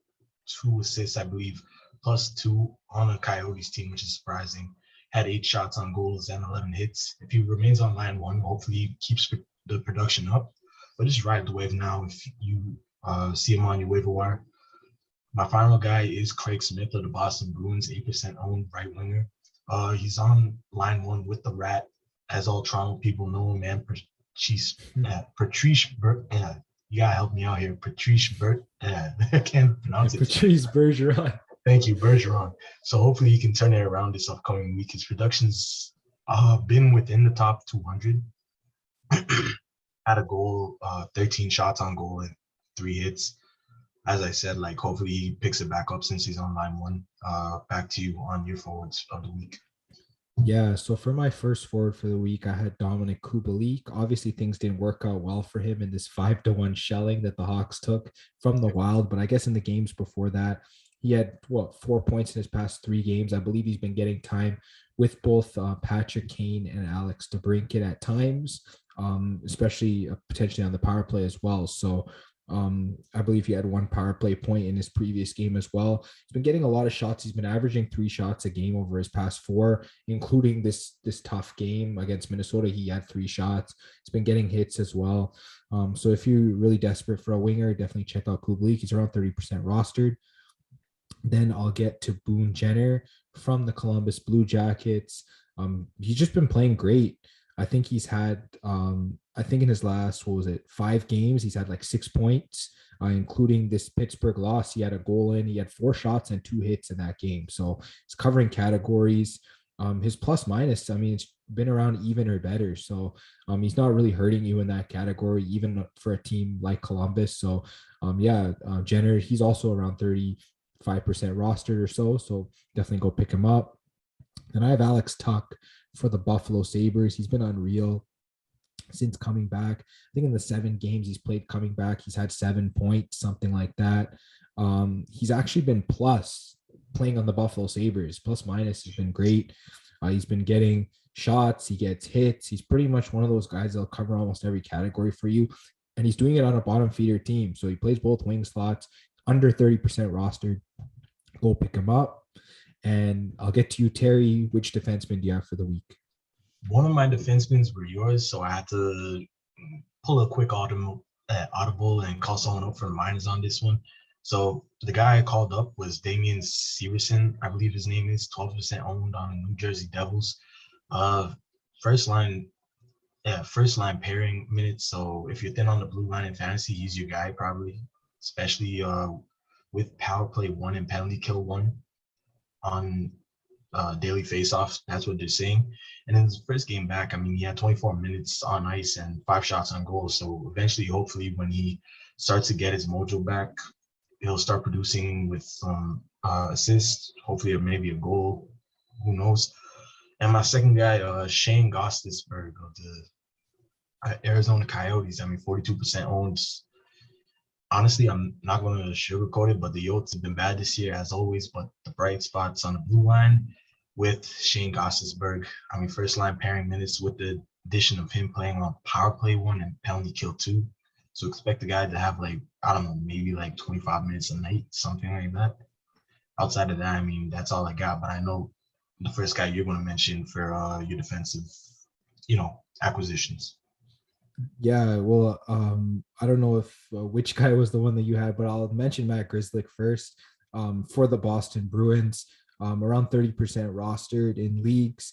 2 assists, I believe, +2 on a Coyotes team, which is surprising. Had 8 shots on goals and 11 hits. If he remains on line one, hopefully he keeps the production up. But just ride the wave now if you see him on your waiver wire. My final guy is Craig Smith of the Boston Bruins, 8% owned right winger. He's on line one with the Rat, as all Toronto people know him, man. Patrice Bert. You gotta help me out here. Patrice Bert. I can't pronounce it. Patrice Bergeron. Thank you, Bergeron. So hopefully he can turn it around this upcoming week. His production's been within the top 200. Had a goal, 13 shots on goal and 3 hits. As I said, like hopefully he picks it back up since he's on line one. Back to you on your forwards of the week. Yeah, so for my first forward for the week, I had Dominic Kubalik. Obviously, things didn't work out well for him in this 5-1 shelling that the Hawks took from the Wild. But I guess in the games before that, he had 4 points in his past 3 games. I believe he's been getting time with both Patrick Kane and Alex DeBrincat at times, especially potentially on the power play as well. So I believe he had 1 power play point in his previous game as well. He's been getting a lot of shots. He's been averaging 3 shots a game over his past 4, including this tough game against Minnesota. He had 3 shots. He's been getting hits as well. So if you're really desperate for a winger, definitely check out Kubalik. He's around 30% rostered. Then I'll get to Boone Jenner from the Columbus Blue Jackets. He's just been playing great. I think he's had, I think in his last, 5 games, he's had like 6 points, including this Pittsburgh loss. He had a goal in, he had 4 shots and 2 hits in that game. So he's covering categories. His plus minus, I mean, it's been around even or better. So he's not really hurting you in that category, even for a team like Columbus. So Jenner, he's also around 35% rostered or so. So definitely go pick him up. Then I have Alex Tuck for the Buffalo Sabres. He's been unreal since coming back. I think in the 7 games he's played coming back, he's had 7 points, something like that. He's actually been plus playing on the Buffalo Sabres. Plus minus has been great. He's been getting shots. He gets hits. He's pretty much one of those guys that'll cover almost every category for you. And he's doing it on a bottom feeder team. So he plays both wing slots, under 30% rostered. Go pick him up. And I'll get to you, Terry. Which defenseman do you have for the week? One of my defensemen were yours, so I had to pull a quick audible and call someone up for minors on this one. So the guy I called up was Damian Severson, I believe his name is, 12% owned on the New Jersey Devils. First line pairing minutes. So if you're thin on the blue line in fantasy, he's your guy probably, especially with power play 1 and penalty kill 1. on daily faceoffs. That's what they're saying. And in his first game back, I mean, he had 24 minutes on ice and 5 shots on goal. So eventually, hopefully, when he starts to get his mojo back, he'll start producing with some assists, hopefully maybe a goal. Who knows? And my second guy, Shane Gostisberg of the Arizona Coyotes. I mean, 42% owned. Honestly, I'm not going to sugarcoat it, but the Yotes have been bad this year as always. But the bright spots on the blue line with Shane Gostisberg. I mean, first line pairing minutes with the addition of him playing on power play 1 and penalty kill 2. So expect the guy to have like, I don't know, maybe like 25 minutes a night, something like that. Outside of that, I mean, that's all I got. But I know the first guy you're going to mention for your defensive, acquisitions. Yeah, well, I don't know if which guy was the one that you had, but I'll mention Matt Grzelcyk first. For the Boston Bruins, around 30% rostered in leagues.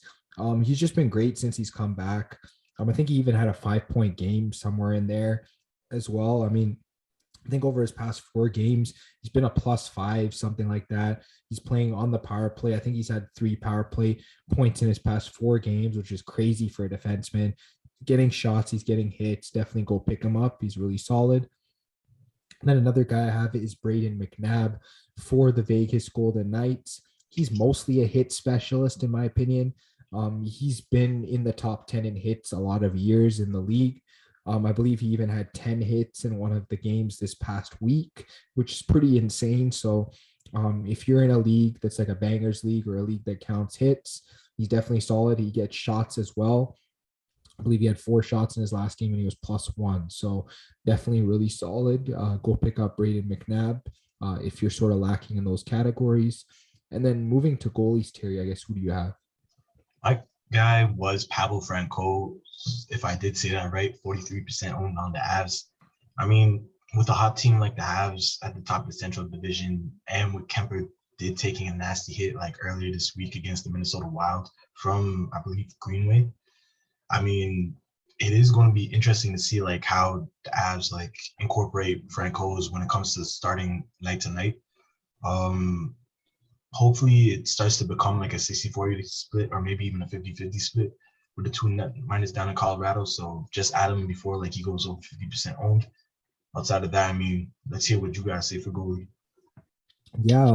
He's just been great since he's come back. I think he even had a 5-point game somewhere in there as well. I mean, I think over his past 4 games, he's been a +5, something like that. He's playing on the power play. I think he's had 3 power play points in his past 4 games, which is crazy for a defenseman. Getting shots, he's getting hits. Definitely go pick him up. He's really solid. And then another guy I have is Braden McNabb for the Vegas Golden Knights. He's mostly a hit specialist, in my opinion. He's been in the top 10 in hits a lot of years in the league. I believe he even had 10 hits in one of the games this past week, which is pretty insane. So if you're in a league that's like a bangers league or a league that counts hits, he's definitely solid. He gets shots as well. I believe he had 4 shots in his last game and he was +1. So definitely really solid. Go pick up Braden McNabb if you're sort of lacking in those categories. And then moving to goalies, Terry, I guess, who do you have? My guy was Pavel Franco. If I did say that right, 43% owned on the Avs. I mean, with a hot team like the Avs at the top of the Central Division and with Kemper did taking a nasty hit like earlier this week against the Minnesota Wild from, I believe, Greenway. I mean, it is going to be interesting to see like how the Avs like incorporate Franco's when it comes to starting night to night. Hopefully it starts to become like a 60-40 split or maybe even a 50-50 split with the 2 net minus down in Colorado. So just add him before like he goes over 50% owned. Outside of that, I mean, let's hear what you guys say for goalie. Yeah,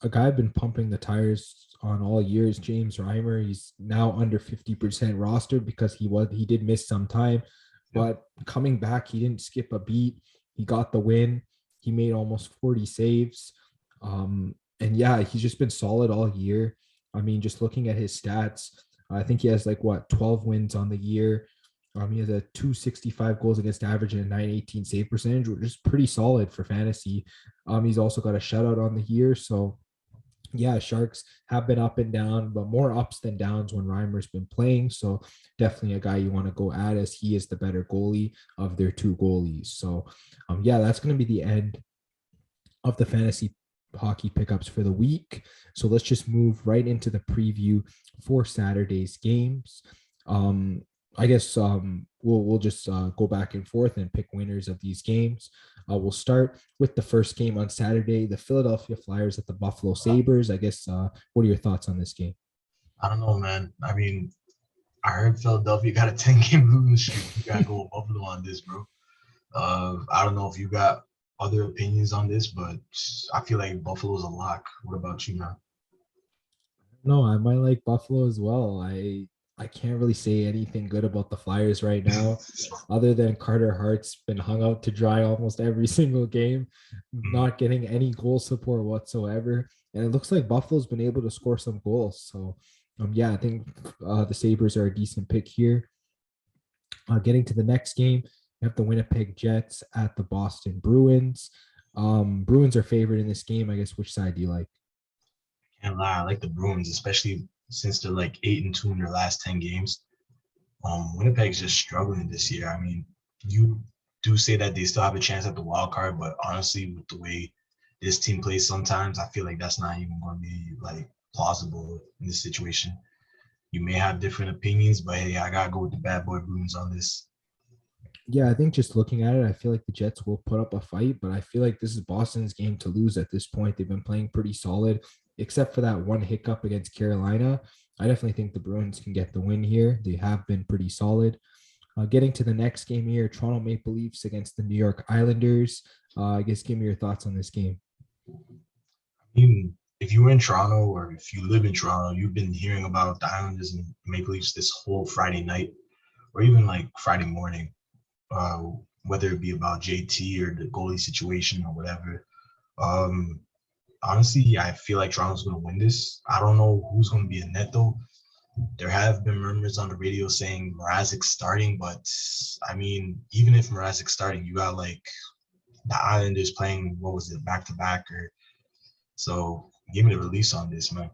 a guy I've been pumping the tires on all year is James Reimer. He's now under 50% rostered because he did miss some time, but coming back, he didn't skip a beat. He got the win. He made almost 40 saves. And yeah, he's just been solid all year. I mean, just looking at his stats, I think he has 12 wins on the year. He has a 265 goals against average and a 918 save percentage, which is pretty solid for fantasy. He's also got a shutout on the year. So yeah, Sharks have been up and down, but more ups than downs when Reimer's been playing. So definitely a guy you want to go at as he is the better goalie of their 2 goalies. So yeah, that's going to be the end of the fantasy hockey pickups for the week. So let's just move right into the preview for Saturday's games. I guess we'll just go back and forth and pick winners of these games. We'll start with the first game on Saturday, the Philadelphia Flyers at the Buffalo Sabres. I guess what are your thoughts on this game? I don't know, man. I mean, I heard Philadelphia got a 10-game losing streak. You got to go Buffalo on this, bro. I don't know if you got other opinions on this, but I feel like Buffalo's a lock. What about you, man? No, I might like Buffalo as well. I can't really say anything good about the Flyers right now, other than Carter Hart's been hung out to dry almost every single game, not getting any goal support whatsoever. And it looks like Buffalo's been able to score some goals. So, yeah, I think the Sabres are a decent pick here. Getting to the next game, we have the Winnipeg Jets at the Boston Bruins. Bruins are favored in this game. I guess which side do you like? Can't lie, I like the Bruins, especially since they're like 8-2 in their last 10 games. Winnipeg's just struggling this year. I mean, you do say that they still have a chance at the wild card, but honestly, with the way this team plays sometimes, I feel like that's not even going to be like plausible in this situation. You may have different opinions, but hey, I gotta go with the bad boy Bruins on this. Yeah, I think just looking at it, I feel like the Jets will put up a fight, but I feel like this is Boston's game to lose at this point. They've been playing pretty solid. except for that one hiccup against Carolina, I definitely think the Bruins can get the win here. They have been pretty solid. Getting to the next game here, Toronto Maple Leafs against the New York Islanders. I guess give me your thoughts on this game. I mean, if you were in Toronto or if you live in Toronto, you've been hearing about the Islanders and Maple Leafs this whole Friday night or even like Friday morning, uh, whether it be about JT or the goalie situation or whatever. Um, Honestly, I feel like Toronto's going to win this. I don't know who's going to be in net though. There have been murmurs on the radio saying Mrazek's starting, but I mean, even if Mrazek's starting, you got like the Islanders playing, what was it, back to back or so. Give me the release on this, man.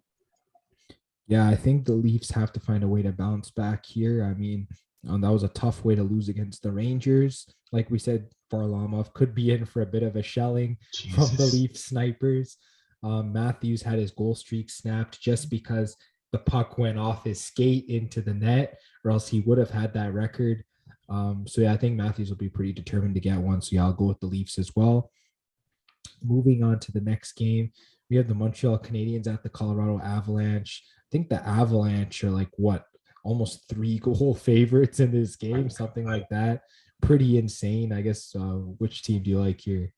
Yeah, I think the Leafs have to find a way to bounce back here. I mean, that was a tough way to lose against the Rangers. Like we said, Varlamov could be in for a bit of a shelling from the Jesus. Leaf snipers. Matthews had his goal streak snapped just because the puck went off his skate into the net, or else he would have had that record. So yeah, I think Matthews will be pretty determined to get one. So yeah, I'll go with the Leafs as well. Moving on to the next game, we have the Montreal Canadiens at the Colorado Avalanche. I think the Avalanche are like what, almost 3-goal favorites in this game, something like that. Pretty insane. I guess. Which team do you like here?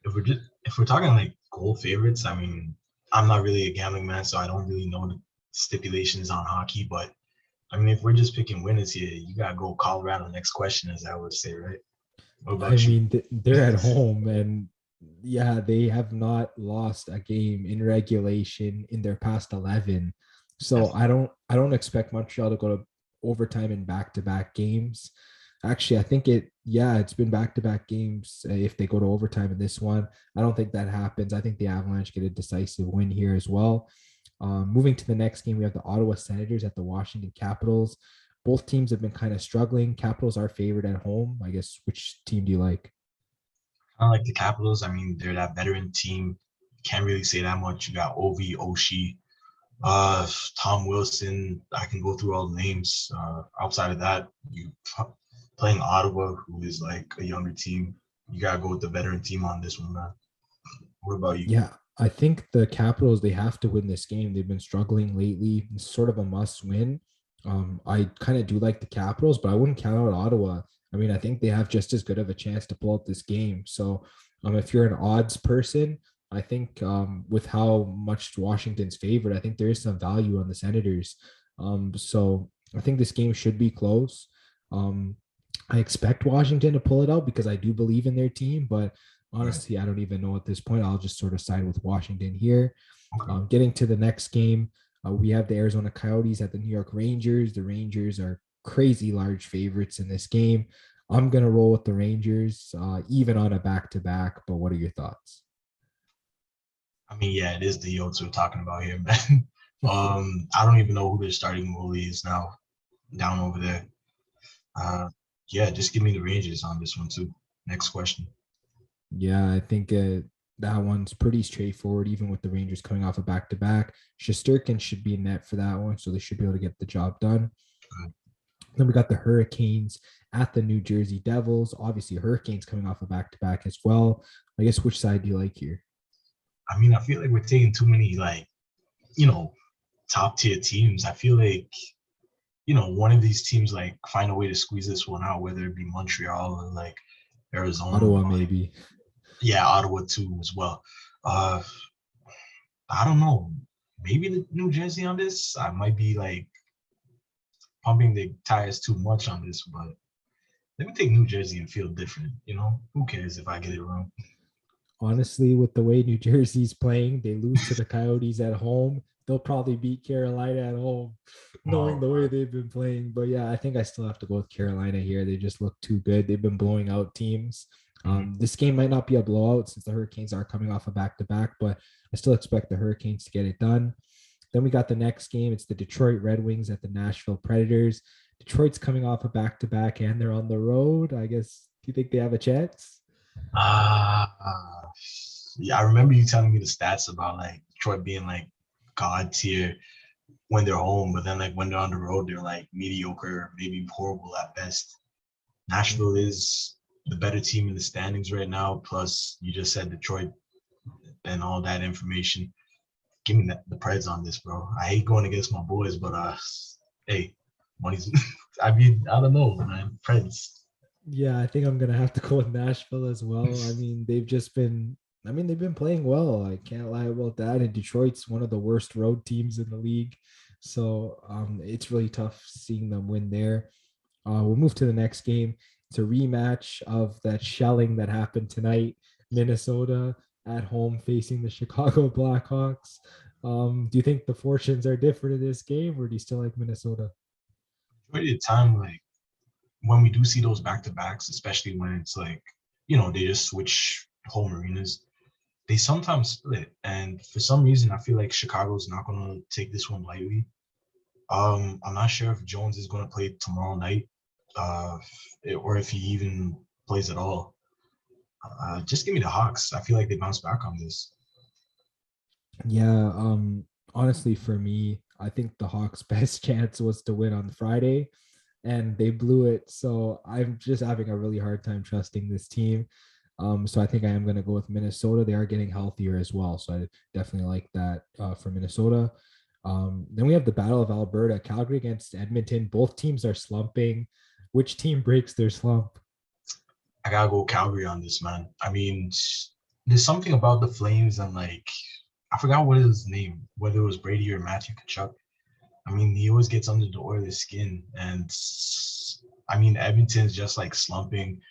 If we're talking like goal favorites, I mean, I'm not really a gambling man, so I don't really know the stipulations on hockey. But I mean, if we're just picking winners here, you gotta go Colorado. Next question, as I would say, right? What I about you? mean, they're at home, and yeah, they have not lost a game in regulation in their past 11. So Definitely. I don't expect Montreal to go to overtime in back-to-back games. Actually, I think it's been back-to-back games. If they go to overtime in this one, I don't think that happens. I think the Avalanche get a decisive win here as well. Moving to the next game, we have the Ottawa Senators at the Washington Capitals. Both teams have been kind of struggling. Capitals are favored at home. I guess, which team do you like? Kind of like the Capitals. I mean, they're that veteran team. Can't really say that much. You got Ovi, Oshie, uh, Tom Wilson. I can go through all the names. Outside of that, you playing Ottawa, who is like a younger team. You gotta go with the veteran team on this one, man. What about you? Yeah, I think the Capitals, they have to win this game. They've been struggling lately. It's sort of a must win. I kind of do like the Capitals, but I wouldn't count out Ottawa. I mean, I think they have just as good of a chance to pull out this game. So, if you're an odds person, I think with how much Washington's favored, I think there is some value on the Senators. So I think this game should be close. Um, I expect Washington to pull it out because I do believe in their team, but Right. honestly, I don't even know at this point. I'll just sort of side with Washington here. Okay. Getting to the next game, we have the Arizona Coyotes at the New York Rangers. The Rangers are crazy large favorites in this game. I'm going to roll with the Rangers, even on a back to back. But what are your thoughts? I mean, yeah, it is the Yotes we're talking about here, man. I don't even know who their starting goalie is now down over there. Uh, yeah, just give me the Rangers on this one too. Next question. Yeah, I think that one's pretty straightforward, even with the Rangers coming off a back to back. Shesterkin should be in net for that one, so they should be able to get the job done. Then we got the Hurricanes at the New Jersey Devils. Obviously, Hurricanes coming off a back to back as well. I guess which side do you like here? I mean, I feel like we're taking too many like, you know, top tier teams. I feel like, one of these teams like find a way to squeeze this one out, whether it be Montreal or like Arizona. Ottawa, maybe. Yeah, Ottawa too as well. Uh, I don't know. Maybe the New Jersey on this. I might be like pumping the tires too much on this, but let me take New Jersey and feel different. Who cares if I get it wrong? Honestly, with the way New Jersey's playing, they lose to the Coyotes at home. They'll probably beat Carolina at home, knowing Oh, the way they've been playing. But yeah, I think I still have to go with Carolina here. They just look too good. They've been blowing out teams. mhm. This game might not be a blowout since the Hurricanes are coming off a back to back, but I still expect the Hurricanes to get it done. Then we got the next game. It's the Detroit Red Wings at the Nashville Predators. Detroit's coming off a back to back and they're on the road. I guess, do you think they have a chance? Uh, yeah, I remember you telling me the stats about like Detroit being like god tier when they're home, but then like when they're on the road, they're like mediocre, maybe horrible at best. Nashville is the better team in the standings right now. Plus, you just said Detroit and all that information. give me the Preds on this, bro. I hate going against my boys, but hey, money's. I mean, I don't know, man. Preds. Yeah, I think I'm gonna have to go with Nashville as well. I mean, they've been playing well. I can't lie about that. And Detroit's one of the worst road teams in the league. So it's really tough seeing them win there. We'll move to the next game. It's a rematch of that shelling that happened tonight. Minnesota at home facing the Chicago Blackhawks. Do you think the fortunes are different in this game, or do you still like Minnesota? Majority of the time, like when we do see those back to backs, especially when it's like, they just switch home arenas, they sometimes split. And for some reason, I feel like Chicago's not gonna take this one lightly. I'm not sure if Jones is gonna play tomorrow night, or if he even plays at all. Just give me the Hawks. I feel like they bounce back on this. Yeah, honestly, for me, I think the Hawks' best chance was to win on Friday, and they blew it. So I'm just having a really hard time trusting this team. So I think I am going to go with Minnesota. They are getting healthier as well, so I definitely like that for Minnesota. Then we have the Battle of Alberta, Calgary against Edmonton. Both teams are slumping. Which team breaks their slump? I gotta go Calgary on this, man. I mean, there's something about the Flames and like I forgot what his name, whether it was Brady or Matthew Tkachuk. I mean, he always gets under the Oilers' skin, and I mean, Edmonton's just like slumping.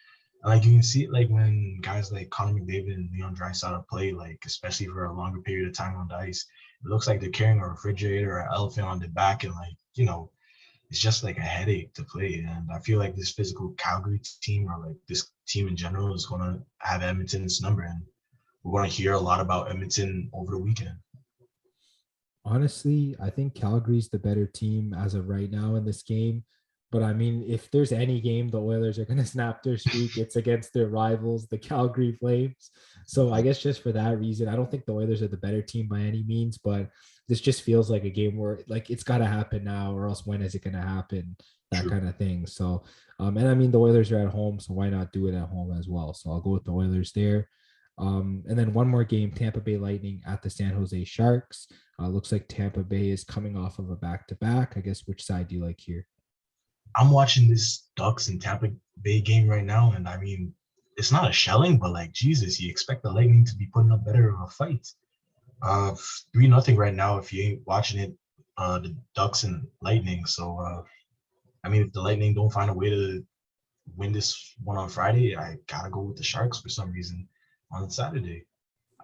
And like you can see it like when guys like Connor McDavid and Leon Draisaitl play, like especially for a longer period of time on the ice, it looks like they're carrying a refrigerator or an elephant on their back, and like it's just like a headache to play. And I feel like this physical Calgary team or like this team in general is going to have Edmonton's number. And we're going to hear a lot about Edmonton over the weekend. Honestly, I think Calgary's the better team as of right now in this game. But I mean, if there's any game the Oilers are going to snap their streak, it's against their rivals, the Calgary Flames. So I guess just for that reason, I don't think the Oilers are the better team by any means, but this just feels like a game where like it's got to happen now, or else when is it going to happen? That True. kind of thing. So, and I mean, the Oilers are at home, so why not do it at home as well? So I'll go with the Oilers there. And then one more game, Tampa Bay Lightning at the San Jose Sharks. Looks like Tampa Bay is coming off of a back-to-back. I guess which side do you like here? I'm watching this Ducks and Tampa Bay game right now, and I mean, it's not a shelling, but like Jesus, you expect the Lightning to be putting up better of a fight. 3-0 right now. If you ain't watching it, the Ducks and Lightning. So I mean, if the Lightning don't find a way to win this one on Friday, I gotta go with the Sharks for some reason on Saturday.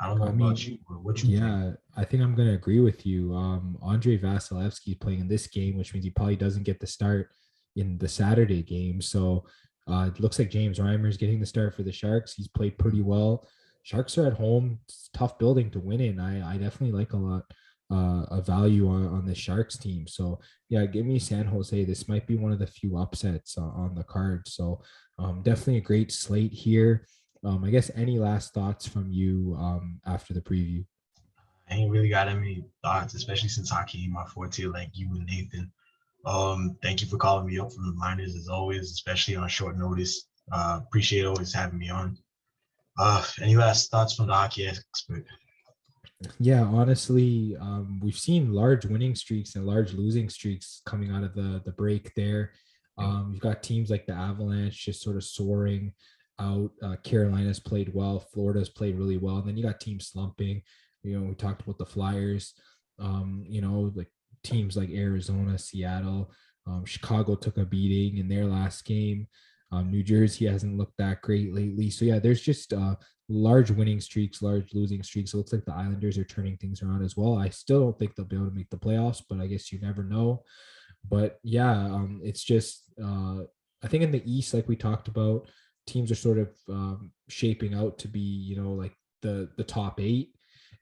I don't know I about mean, you, but what you think? yeah, I think I'm going to agree with you. Andre Vasilevsky playing in this game, which means he probably doesn't get the start in the Saturday game. So it looks like James Reimer is getting the start for the Sharks. He's played pretty well. Sharks are at home. It's a tough building to win in. I definitely like a lot of value on the Sharks team. So yeah, give me San Jose. This might be one of the few upsets on the card. So definitely a great slate here. I guess any last thoughts from you after the preview? I ain't really got any thoughts, especially since hockey ain't my forte like you and Nathan. Thank you for calling me up for reminders as always, especially on short notice. Appreciate always having me on. Any last thoughts from the hockey expert? Yeah, honestly, we've seen large winning streaks and large losing streaks coming out of the break there. You've got teams like the Avalanche just sort of soaring out. Carolina's played well. Florida's played really well. And then you got teams slumping. We talked about the Flyers. Like teams like Arizona, Seattle, Chicago took a beating in their last game. New Jersey hasn't looked that great lately. So yeah, there's just large winning streaks, large losing streaks. It looks like the Islanders are turning things around as well. I still don't think they'll be able to make the playoffs, but I guess you never know. But yeah, it's just I think in the East, like we talked about, teams are sort of shaping out to be, like the top eight,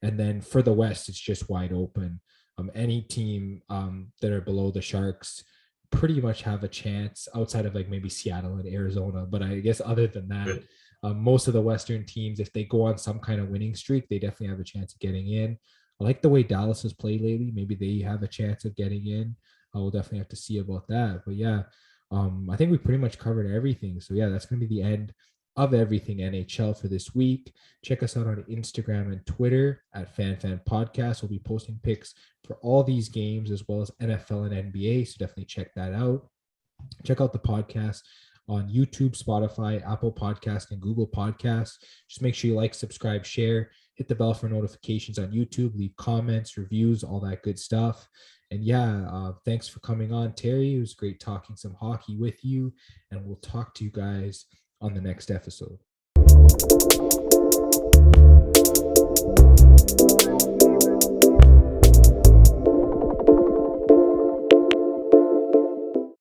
and then for the West, it's just wide open. Any team that are below the Sharks pretty much have a chance outside of like maybe Seattle and Arizona. But I guess other than that, most of the Western teams, if they go on some kind of winning streak, they definitely have a chance of getting in. I like the way Dallas has played lately. Maybe they have a chance of getting in. We'll definitely have to see about that. But yeah, I think we pretty much covered everything. So yeah, that's going to be the end of everything NHL for this week. Check us out on Instagram and Twitter at FanFan Podcast. We'll be posting pics for all these games as well as NFL and NBA. So definitely check that out. Check out the podcast on YouTube, Spotify, Apple Podcast, and Google Podcasts. Just make sure you like, subscribe, share, hit the bell for notifications on YouTube, leave comments, reviews, all that good stuff. And thanks for coming on, Terry. It was great talking some hockey with you, and we'll talk to you guys on the next episode.